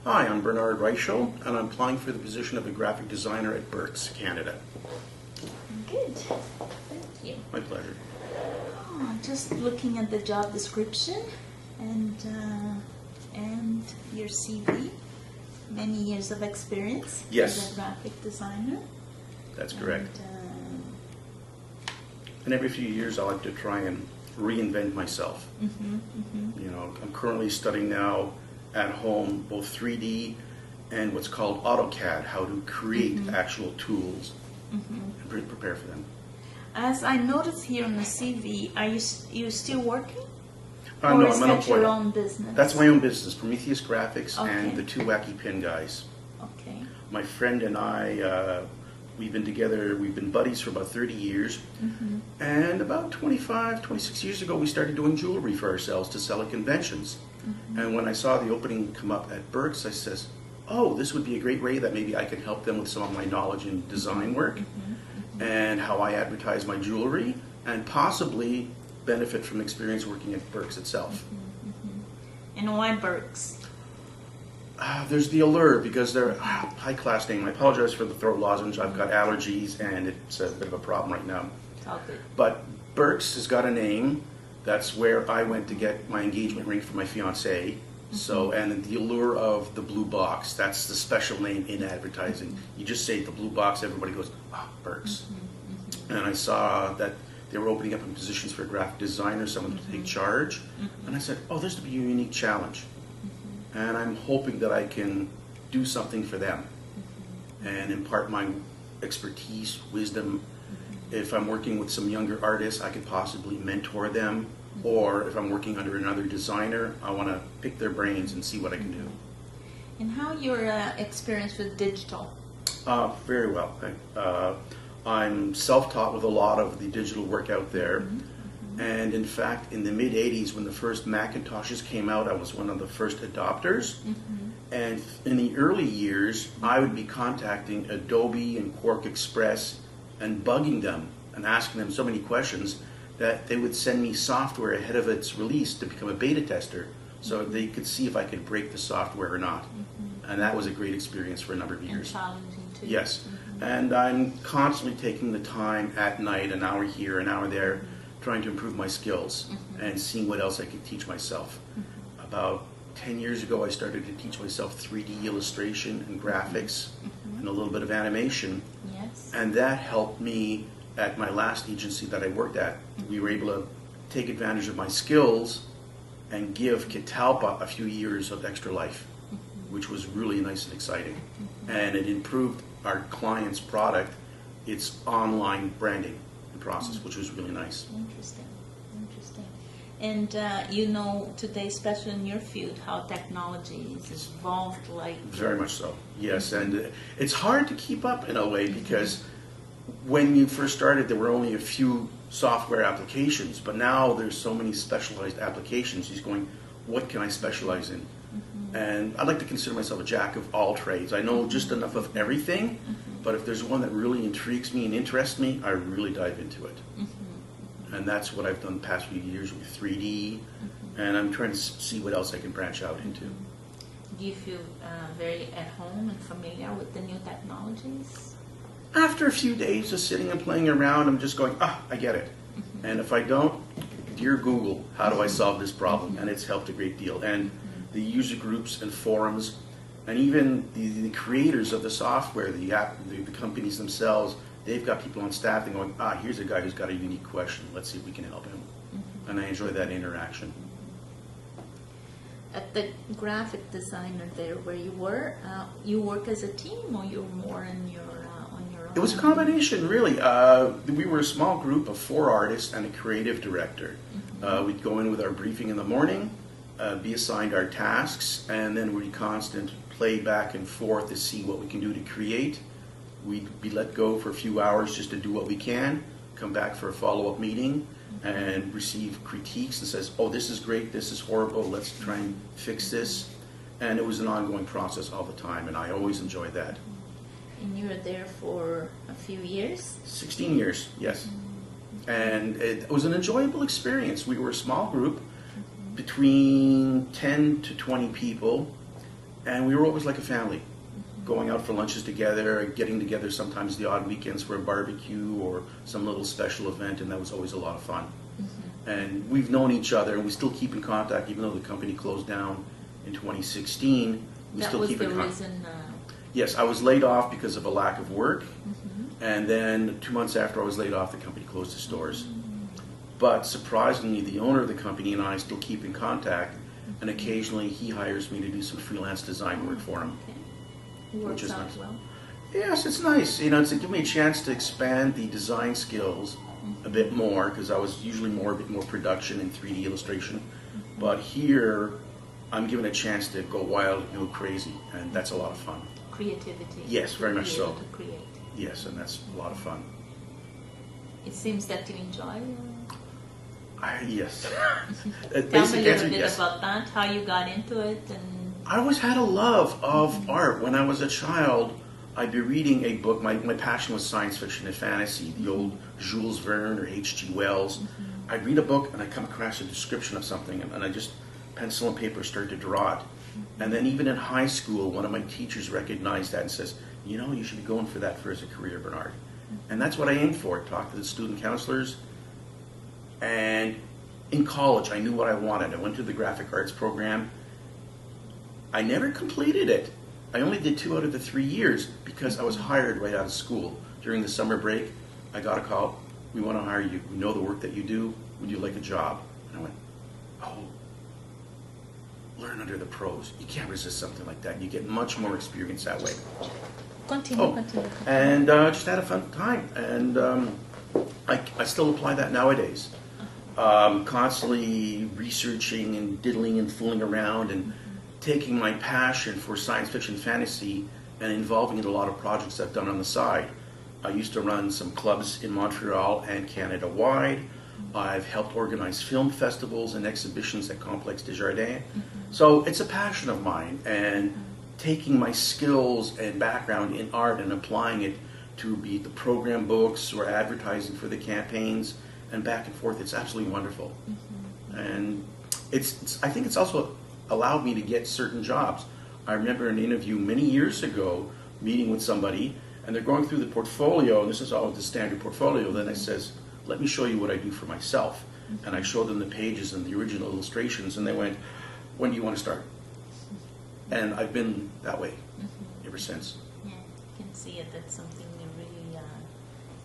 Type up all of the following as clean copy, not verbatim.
Hi, I'm Bernard Reischl, and I'm applying for the position of a graphic designer at Birks, Canada. Good. Thank you. My pleasure. Oh, just looking at the job description and your CV. Many years of experience Yes. as a graphic designer. That's correct. And, And every few years I like to try and reinvent myself. You know, I'm currently studying now at home both 3D and what's called AutoCAD, how to create actual tools and prepare for them. as I noticed here on the CV, are you still working? No, Or is I'm that unemployed. your own business? That's my own business, Prometheus Graphics Okay. and the Two Wacky Pin Guys. Okay. My friend and I, we've been together, we've been buddies for about 30 years. And about 25, 26 years ago, we started doing jewelry for ourselves to sell at conventions. And when I saw the opening come up at Birks, I says, oh, this would be a great way that maybe I could help them with some of my knowledge in design work and how I advertise my jewelry and possibly benefit from experience working at Birks itself. And why Birks? There's the allure because they're high-class name. I apologize for the throat lozenge. I've got allergies and it's a bit of a problem right now. It's all good. But Birks has got a name. That's where I went to get my engagement ring for my fiancée. So, and the allure of the blue box, that's the special name in advertising. You just say the blue box, everybody goes, ah, Birks. And I saw that they were opening up in positions for graphic designers, someone to take charge. And I said, oh, this would be a unique challenge. And I'm hoping that I can do something for them and impart my expertise, wisdom. If I'm working with some younger artists, I could possibly mentor them. Or if I'm working under another designer, I want to pick their brains and see what I can do. And how your experience with digital? Very well. I'm self-taught with a lot of the digital work out there. And in fact, in the mid-'80s, when the first Macintoshes came out, I was one of the first adopters. And in the early years, I would be contacting Adobe and Quark Express and bugging them and asking them so many questions that they would send me software ahead of its release to become a beta tester so they could see if I could break the software or not. And that was a great experience for a number of years. And challenging too. Yes. And I'm constantly taking the time at night, an hour here, an hour there, trying to improve my skills and seeing what else I could teach myself. About 10 years ago, I started to teach myself 3D illustration and graphics and a little bit of animation. Yes. And that helped me at my last agency that I worked at. We were able to take advantage of my skills and give Catalpa a few years of extra life, which was really nice and exciting. And it improved our client's product, its online branding process, which was really nice. Interesting. Interesting. And you know today, especially in your field, how technology is evolved like... Very much so, yes. And it's hard to keep up in a way because when you first started, there were only a few software applications, but now there's so many specialized applications. He's going, what can I specialize in? And I'd like to consider myself a jack of all trades. I know just enough of everything, but if there's one that really intrigues me and interests me, I really dive into it. And that's what I've done the past few years with 3D, and I'm trying to see what else I can branch out into. Do you feel very at home and familiar with the new technologies? After a few days of sitting and playing around, I'm just going, I get it. And if I don't, dear Google, how do I solve this problem? And it's helped a great deal. And the user groups and forums, and even the creators of the software, the companies themselves, they've got people on staff and going, here's a guy who's got a unique question. Let's see if we can help him. And I enjoy that interaction. At the graphic designer there where you were, you work as a team or you're more on your own? It was a combination, really. We were a small group of 4 artists and a creative director. We'd go in with our briefing in the morning, be assigned our tasks, and then we'd constant play back and forth to see what we can do to create. We'd be let go for a few hours just to do what we can, come back for a follow-up meeting, and receive critiques and says, oh, this is great, this is horrible, let's try and fix this. And it was an ongoing process all the time, and I always enjoyed that. And you were there for a few years? 16 years, yes. And it was an enjoyable experience. We were a small group, between 10 to 20 people, And we were always like a family, going out for lunches together, getting together sometimes the odd weekends for a barbecue or some little special event, and that was always a lot of fun. And we've known each other, and we still keep in contact, even though the company closed down in 2016. We still keep in contact. That was the reason? Yes, I was laid off because of a lack of work, and then 2 months after I was laid off, the company closed its doors. But surprisingly, the owner of the company and I still keep in contact, and occasionally he hires me to do some freelance design work for him. Okay. Works out nice. Well. Yes, it's nice. You know, it's give me a chance to expand the design skills a bit more, because I was usually a bit more production in 3D illustration. But here, I'm given a chance to go wild and go crazy, and that's a lot of fun. Creativity. Yes, very much so. To create. Yes, and that's a lot of fun. It seems that you enjoy. Yes. Tell me a little bit about that. How you got into it, and I always had a love of art. When I was a child, I'd be reading a book. My passion was science fiction and fantasy, the old Jules Verne or H.G. Wells. I'd read a book and I'd come across a description of something, and I just pencil and paper started to draw it. And then even in high school, one of my teachers recognized that and says, you know, you should be going for that as a career, Bernard. And that's what I aimed for. Talked to the student counselors. And in college, I knew what I wanted. I went to the graphic arts program. I never completed it. I only did 2 out of the 3 years because I was hired right out of school. During the summer break, I got a call. We want to hire you. We know the work that you do. Would you like a job? And I went, oh, learn under the pros. You can't resist something like that. You get much more experience that way. Continue. And just had a fun time. And I still apply that nowadays. Constantly researching and diddling and fooling around and taking my passion for science fiction fantasy and involving in a lot of projects I've done on the side. I used to run some clubs in Montreal and Canada-wide. I've helped organize film festivals and exhibitions at Complexe Desjardins. So it's a passion of mine, and taking my skills and background in art and applying it to be the program books or advertising for the campaigns and back and forth, it's absolutely wonderful. And I think it's also allowed me to get certain jobs. I remember an interview many years ago, meeting with somebody, and they're going through the portfolio, and this is all the standard portfolio. Then I says, let me show you what I do for myself. And I showed them the pages and the original illustrations, and they went, when do you want to start? And I've been that way ever since. Yeah, you can see it. That's something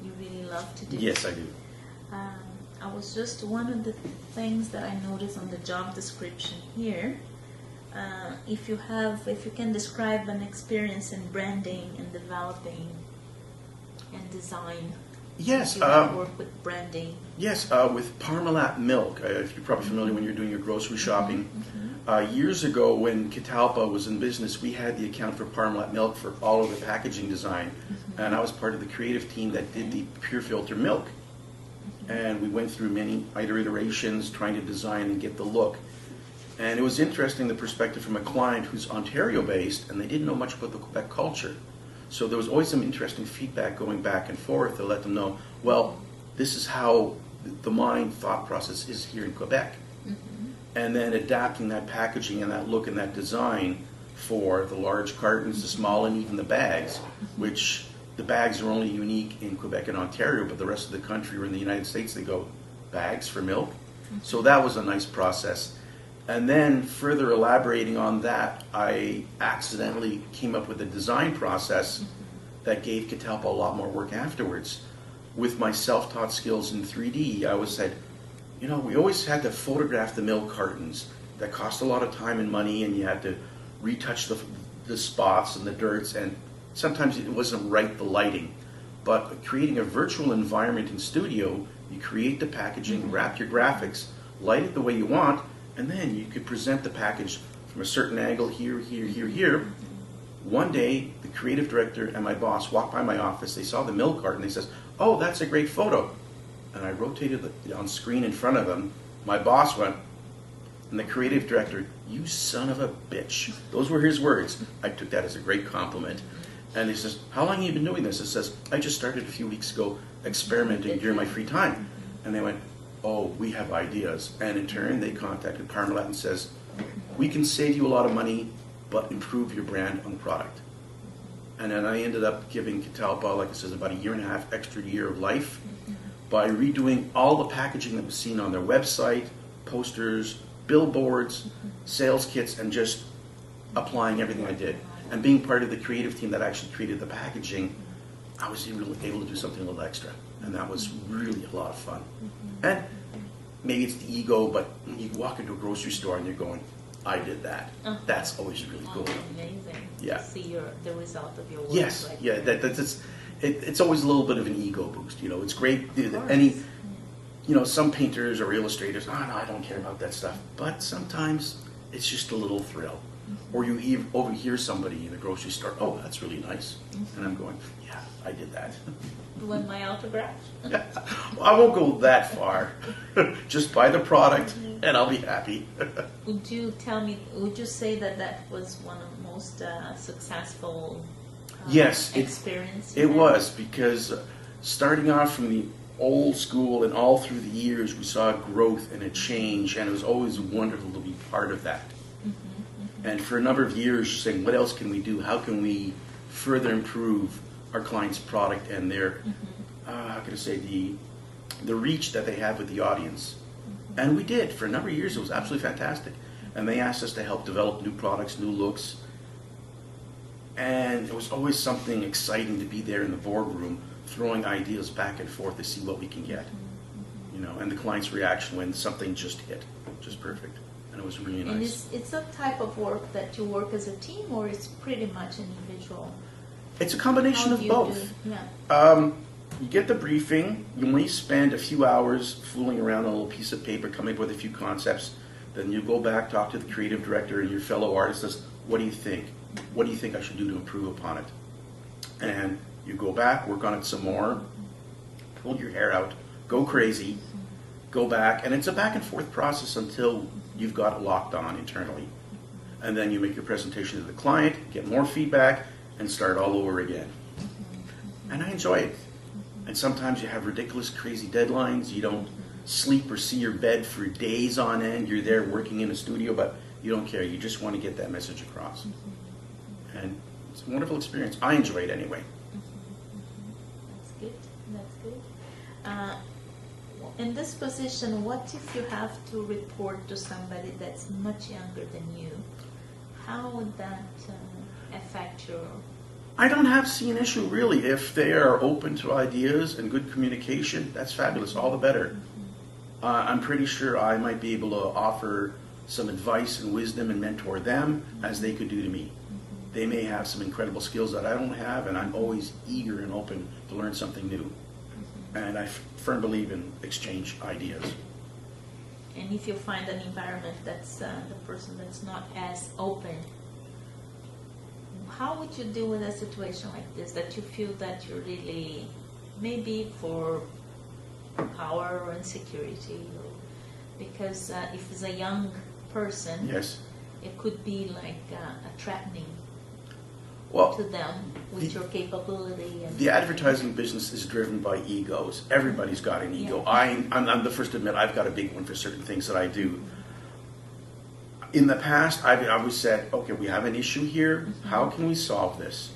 you really love to do. Yes, I do. I was just, one of the things that I noticed on the job description here, if you can describe an experience in branding and developing and design. Yes. You have worked with branding. Yes, with Parmalat milk. If you're probably familiar when you're doing your grocery shopping. Years ago, when Catalpa was in business, we had the account for Parmalat milk for all of the packaging design, and I was part of the creative team that did the pure filter milk. And we went through many iterations trying to design and get the look. And it was interesting, the perspective from a client who's Ontario-based, and they didn't know much about the Quebec culture. So there was always some interesting feedback going back and forth to let them know, well, this is how the mind thought process is here in Quebec. And then adapting that packaging and that look and that design for the large cartons, the small, and even the bags, which the bags are only unique in Quebec and Ontario, but the rest of the country or in the United States, they go bags for milk. So that was a nice process. And then further elaborating on that, I accidentally came up with a design process that gave Catalpa a lot more work afterwards. With my self-taught skills in 3D, I always said, you know, we always had to photograph the milk cartons. That cost a lot of time and money, and you had to retouch the spots and the dirts, and sometimes it wasn't right, the lighting. But creating a virtual environment in studio, you create the packaging, wrap your graphics, light it the way you want, and then you could present the package from a certain angle, here, here, here, here. One day, the creative director and my boss walked by my office. They saw the milk carton. They says, oh, that's a great photo. And I rotated it on screen in front of them. My boss went, and the creative director, you son of a bitch. Those were his words. I took that as a great compliment. And he says, how long have you been doing this? It says, I just started a few weeks ago experimenting during my free time. And they went, oh, we have ideas. And in turn, they contacted Parmalat and says, we can save you a lot of money. but improve your brand on the product. And then I ended up giving Catalpa, like I said, about a year and a half extra year of life by redoing all the packaging that was seen on their website, posters, billboards, sales kits, and just applying everything I did. And being part of the creative team that actually created the packaging, I was able to do something a little extra. And that was really a lot of fun. And maybe it's the ego, but when you walk into a grocery store and you're going, I did that. That's always really cool. Amazing. Yeah. To see the result of your work. Yes. Like Yeah. It's always a little bit of an ego boost. You know, it's great. Some painters or illustrators, no, I don't care about that stuff. But sometimes it's just a little thrill. Or you overhear somebody in a grocery store, oh, that's really nice. And I'm going, yeah, I did that. You want my autograph? Well, I won't go that far. Just buy the product and I'll be happy. Would you say that was one of the most successful Yes, experience? It was, because starting off from the old school and all through the years, we saw growth and a change, and it was always wonderful to be part of that. And for a number of years, saying, what else can we do? How can we further improve our client's product and their, how can I say, the reach that they have with the audience? And we did. For a number of years, it was absolutely fantastic. And they asked us to help develop new products, new looks. And it was always something exciting to be there in the boardroom, throwing ideas back and forth to see what we can get. And the client's reaction when something just hit, just perfect. And it was really nice. And it's a type of work that you work as a team, or it's pretty much individual? It's a combination of both. You get the briefing, you may spend a few hours fooling around on a little piece of paper, coming up with a few concepts, then you go back, talk to the creative director and your fellow artist, says, what do you think? What do you think I should do to improve upon it? And you go back, work on it some more, pull your hair out, go crazy, go back, and it's a back and forth process until you've got it locked on internally. And then you make your presentation to the client, get more feedback, and start all over again. And I enjoy it. And sometimes you have ridiculous, crazy deadlines. You don't sleep or see your bed for days on end. You're there working in a studio, but you don't care. You just want to get that message across. And it's a wonderful experience. I enjoy it anyway. That's good. That's good. In this position, what if you have to report to somebody that's much younger than you? How would that affect your... I don't see an issue really. If they are open to ideas and good communication, that's fabulous. All the better. I'm pretty sure I might be able to offer some advice and wisdom and mentor them as they could do to me. They may have some incredible skills that I don't have, and I'm always eager and open to learn something new. And I firmly believe in exchange ideas. And if you find an environment that's the person that's not as open, how would you deal with a situation like this, that you feel that you're really, maybe for power or insecurity, or because if it's a young person, yes, it could be like a threatening to them with your capability. And the advertising business is driven by egos. Everybody's got an ego. Yeah. I'm the first to admit I've got a big one for certain things that I do. In the past, I've always said, okay, we have an issue here. How can we solve this?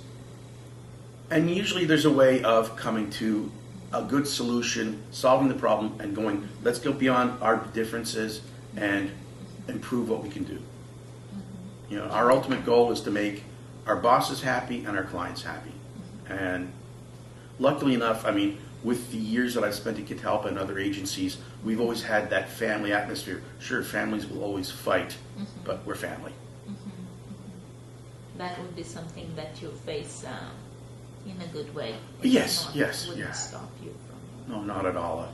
And usually there's a way of coming to a good solution, solving the problem, and going, let's go beyond our differences and improve what we can do. Our ultimate goal is to make our bosses happy and our clients happy. And luckily enough, with the years that I've spent at Catalpa and other agencies, we've always had that family atmosphere. Sure, families will always fight, but we're family. That would be something that you face in a good way. Yes. Wouldn't stop you from... No, not at all.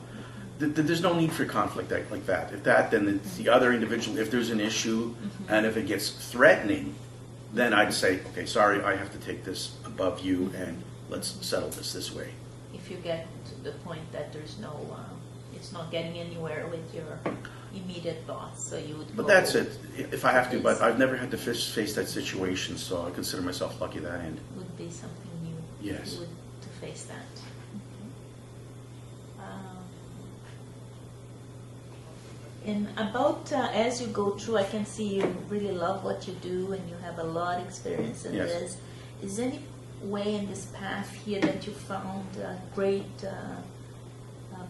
There's no need for conflict like that. If that, then the other individual, if there's an issue, and if it gets threatening, then I'd say, okay, sorry, I have to take this above you, and let's settle this way. If you get to the point that there's no, it's not getting anywhere with your immediate boss, so you would. But that's it. If I have to, but I've never had to face that situation, so I consider myself lucky that end. Would be something new. Yes. You would to face that. And about as you go through, I can see you really love what you do, and you have a lot of experience in Yes. this. Is there any way in this path here that you found a great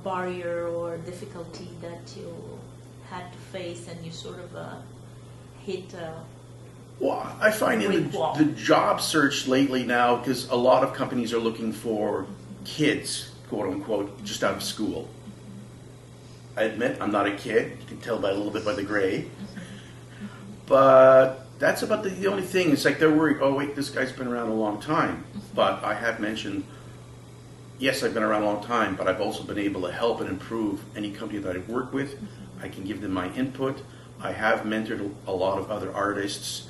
barrier or difficulty that you had to face, and you sort of hit? Well, I find in Brick wall. the job search lately now, because a lot of companies are looking for kids, quote unquote, just out of school. I admit I'm not a kid. You can tell by a little bit by the gray. But that's about the only thing. It's like they're worried, oh wait, this guy's been around a long time. But I have mentioned, yes, I've been around a long time, but I've also been able to help and improve any company that I've worked with. I can give them my input. I have mentored a lot of other artists,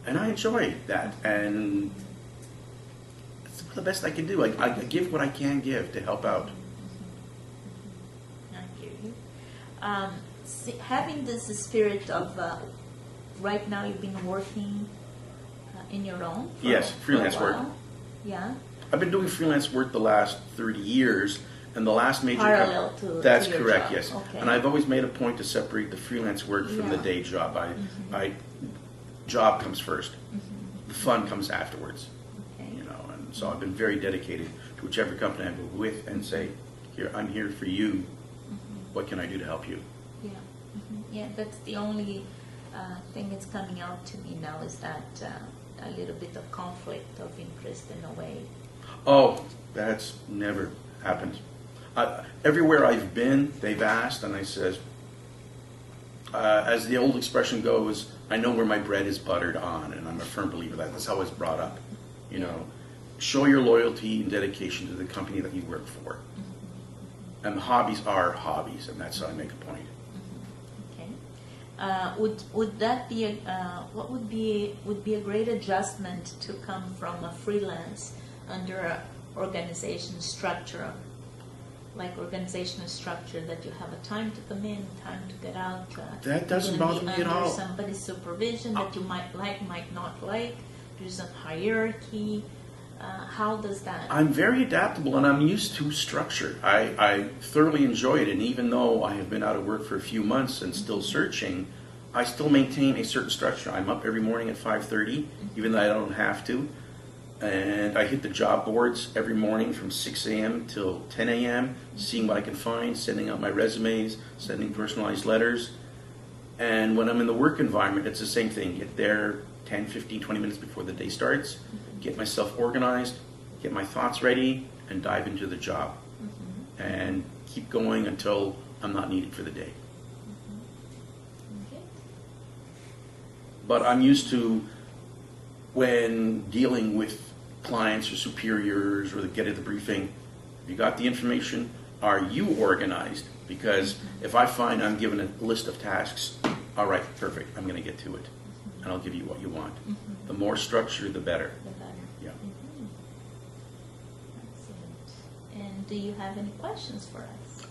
and I enjoy that. And it's the best I can do. I give what I can give to help out. I hear you. Having this spirit of right now, you've been working in your own. Yes, freelance for a work. while. Yeah. I've been doing freelance work the last 30 years, and the last major Parallel to that's your correct, job. yes. Okay. And I've always made a point to separate the freelance work from the Yeah. day job. Job comes first. The fun comes afterwards. Okay. You know, and so I've been very dedicated to whichever company I'm with and say, here, I'm here for you. What can I do to help you? Yeah. Yeah, that's the only thing that's coming out to me now, is that a little bit of conflict of interest in a way. Oh, that's never happened. Everywhere I've been, they've asked, and I says, as the old expression goes, I know where my bread is buttered on, and I'm a firm believer of that. That's how I was brought up. You know, show your loyalty and dedication to the company that you work for. And hobbies are hobbies, and that's how I make a point. Okay. Would that be what would be a great adjustment to come from a freelance under a organization structure, like organizational structure, that you have a time to come in, time to get out? That doesn't you're gonna bother be me at under all. somebody's supervision that you might like, might not like. There's a hierarchy. How does that? I'm very adaptable, and I'm used to structure. I thoroughly enjoy it, and even though I have been out of work for a few months and still searching, I still maintain a certain structure. I'm up every morning at 5:30, even though I don't have to. And I hit the job boards every morning from 6 a.m. till 10 a.m., seeing what I can find, sending out my resumes, sending personalized letters. And when I'm in the work environment, it's the same thing. Get there 10, 15, 20 minutes before the day starts, get myself organized, get my thoughts ready, and dive into the job. And keep going until I'm not needed for the day. Okay. But I'm used to, when dealing with clients or superiors or get at the briefing, you got the information, are you organized? Because if I find I'm given a list of tasks, all right, perfect, I'm going to get to it, and I'll give you what you want. The more structure, the better. The better. Yeah. Excellent. And do you have any questions for us?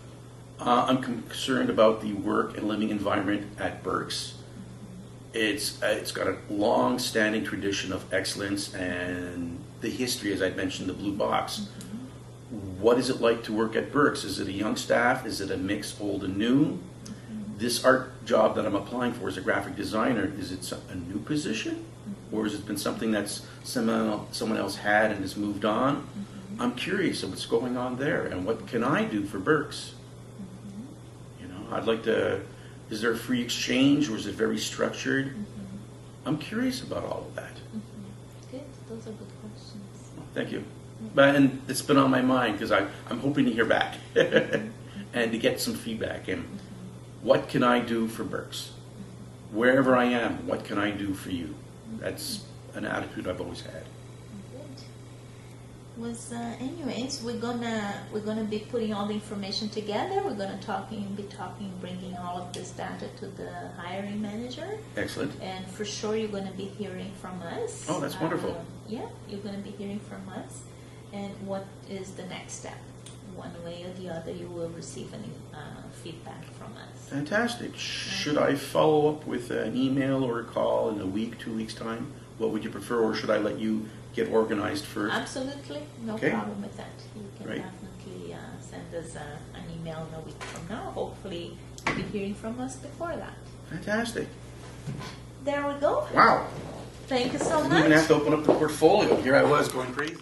I'm concerned about the work and living environment at Birks. It's got a long-standing tradition of excellence and the history, as I mentioned, the Blue Box. What is it like to work at Birks? Is it a young staff? Is it a mix old and new? This art job that I'm applying for as a graphic designer, is it a new position? Or has it been something that's someone else had and has moved on? I'm curious of what's going on there, and what can I do for Birks? You know, I'd like to, is there a free exchange, or is it very structured? I'm curious about all of that. Good. Those are good questions. Thank you. And it's been on my mind because I'm hoping to hear back and to get some feedback. And what can I do for Birks? Wherever I am, what can I do for you? That's an attitude I've always had. Anyways, we're gonna be putting all the information together. We're gonna bringing all of this data to the hiring manager. Excellent. And for sure, you're gonna be hearing from us. Oh, that's wonderful. Yeah, you're gonna be hearing from us. And what is the next step? One way or the other, you will receive any feedback from us. Fantastic. Should I follow up with an email or a call in a week, 2 weeks' time? What would you prefer, or should I let you get organized first? Absolutely, no Okay. problem with that. You can Great. definitely send us an email in a week from now. Hopefully, be hearing from us before that. Fantastic. There we go. Wow. Thank you so I didn't even much. have to open up the portfolio. Here I was going crazy.